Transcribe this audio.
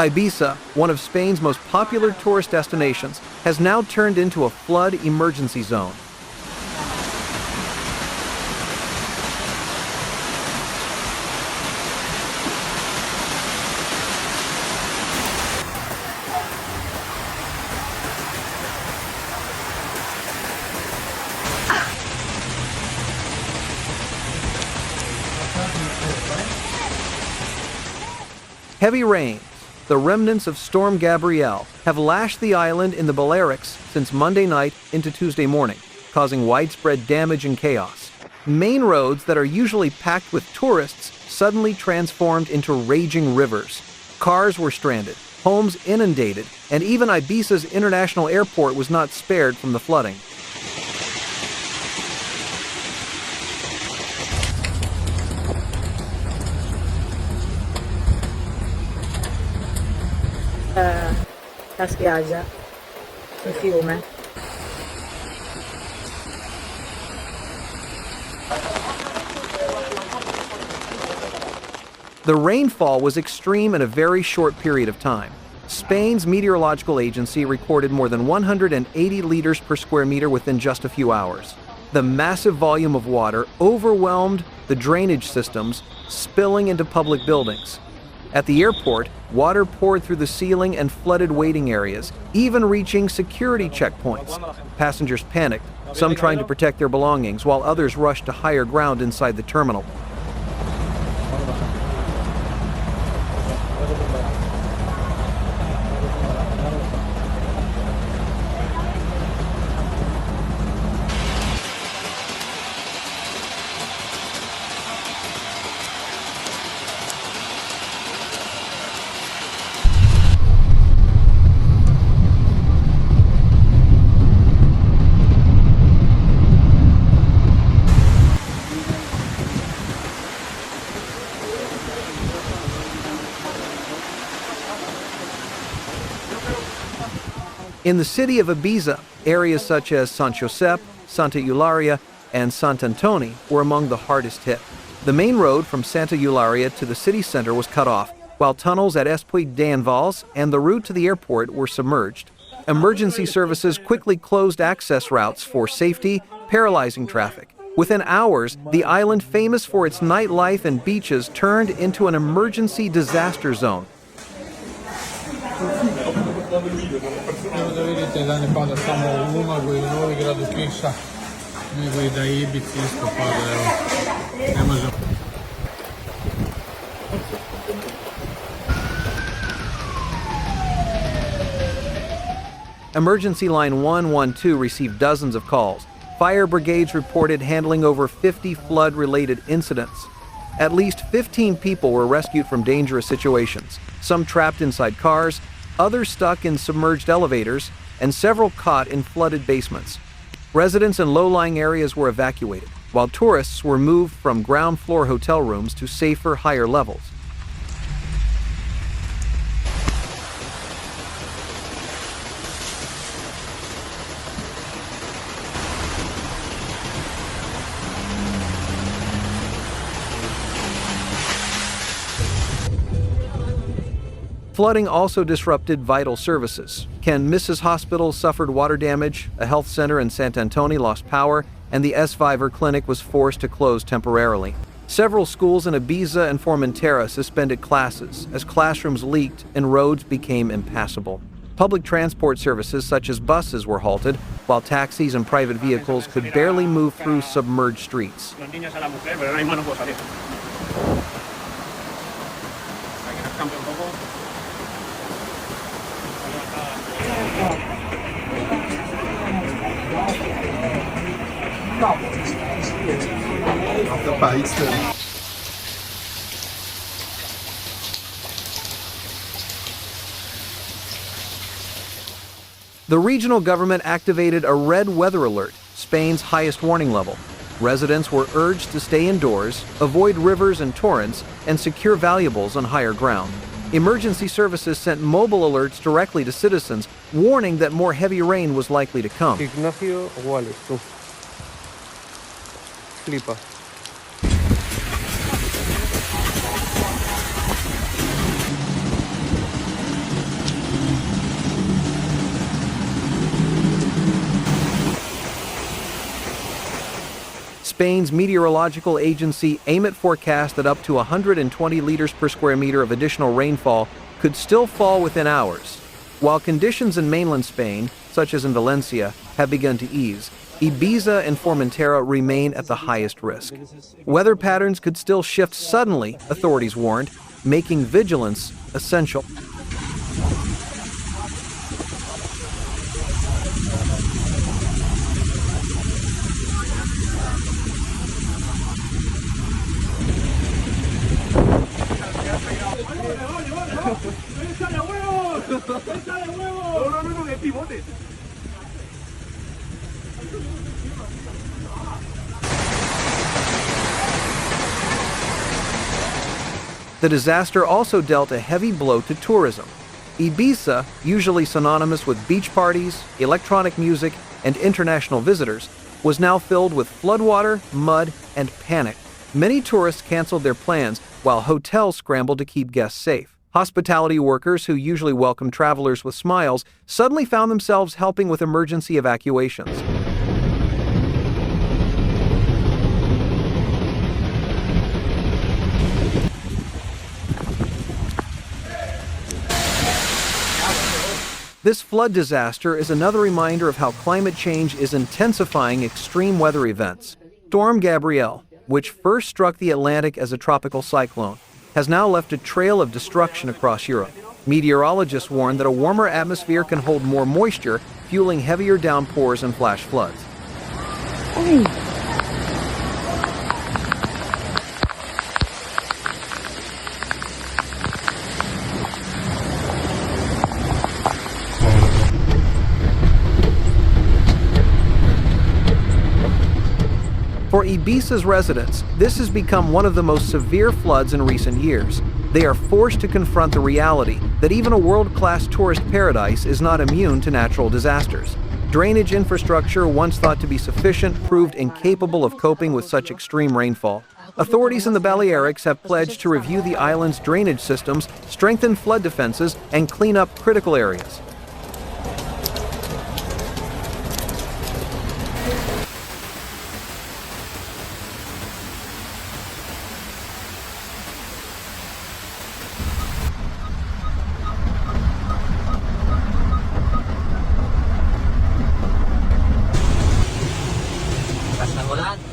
Ibiza, one of Spain's most popular tourist destinations, has now turned into a flood emergency zone. Heavy rains, the remnants of Storm Gabrielle, have lashed the island in the Balearics since Monday night into Tuesday morning, causing widespread damage and chaos. Main roads that are usually packed with tourists suddenly transformed into raging rivers. Cars were stranded, homes inundated, and even Ibiza's international airport was not spared from the flooding. La spiaggia, il fiume. The rainfall was extreme in a very short period of time. Spain's meteorological agency recorded more than 180 liters per square meter within just a few hours. The massive volume of water overwhelmed the drainage systems, spilling into public buildings. At the airport, water poured through the ceiling and flooded waiting areas, even reaching security checkpoints. Passengers panicked, some trying to protect their belongings, while others rushed to higher ground inside the terminal. In the city of Ibiza, areas such as Sant Josep, Santa Eulalia, and Sant Antoni were among the hardest hit. The main road from Santa Eulalia to the city center was cut off, while tunnels at Espuig d'Anvals and the route to the airport were submerged. Emergency services quickly closed access routes for safety, paralyzing traffic. Within hours, the island, famous for its nightlife and beaches, turned into an emergency disaster zone. Vedete, danes pada samo Umag in Novigradu kiša, nego i da Ibici isto pada, evo, ne možemo. Emergency line 112 received dozens of calls. Fire brigades reported handling over 50 flood-related incidents. At least 15 people were rescued from dangerous situations, some trapped inside cars, others stuck in submerged elevators, and several caught in flooded basements. Residents in low-lying areas were evacuated, while tourists were moved from ground-floor hotel rooms to safer, higher levels. Flooding also disrupted vital services. Can Mrs. Hospital suffered water damage, a health center in Sant Antoni lost power, and the S5 clinic was forced to close temporarily. Several schools in Ibiza and Formentera suspended classes as classrooms leaked and roads became impassable. Public transport services such as buses were halted, while taxis and private vehicles could barely move through submerged streets. The regional government activated a red weather alert, Spain's highest warning level. Residents were urged to stay indoors, avoid rivers and torrents, and secure valuables on higher ground. Emergency services sent mobile alerts directly to citizens, warning that more heavy rain was likely to come. Ignacio Wallace, tú. Flipa. Spain's meteorological agency AMET forecast that up to 120 liters per square meter of additional rainfall could still fall within hours. While conditions in mainland Spain, such as in Valencia, have begun to ease, Ibiza and Formentera remain at the highest risk. Weather patterns could still shift suddenly, authorities warned, making vigilance essential. The disaster also dealt a heavy blow to tourism. Ibiza, usually synonymous with beach parties, electronic music, and international visitors, was now filled with floodwater, mud, and panic. Many tourists canceled their plans, while hotels scrambled to keep guests safe. Hospitality workers who usually welcome travelers with smiles suddenly found themselves helping with emergency evacuations. This flood disaster is another reminder of how climate change is intensifying extreme weather events. Storm Gabrielle, which first struck the Atlantic as a tropical cyclone, has now left a trail of destruction across Europe. Meteorologists warn that a warmer atmosphere can hold more moisture, fueling heavier downpours and flash floods. For Ibiza's residents, this has become one of the most severe floods in recent years. They are forced to confront the reality that even a world-class tourist paradise is not immune to natural disasters. Drainage infrastructure, once thought to be sufficient, proved incapable of coping with such extreme rainfall. Authorities in the Balearics have pledged to review the island's drainage systems, strengthen flood defenses, and clean up critical areas. Basta volante.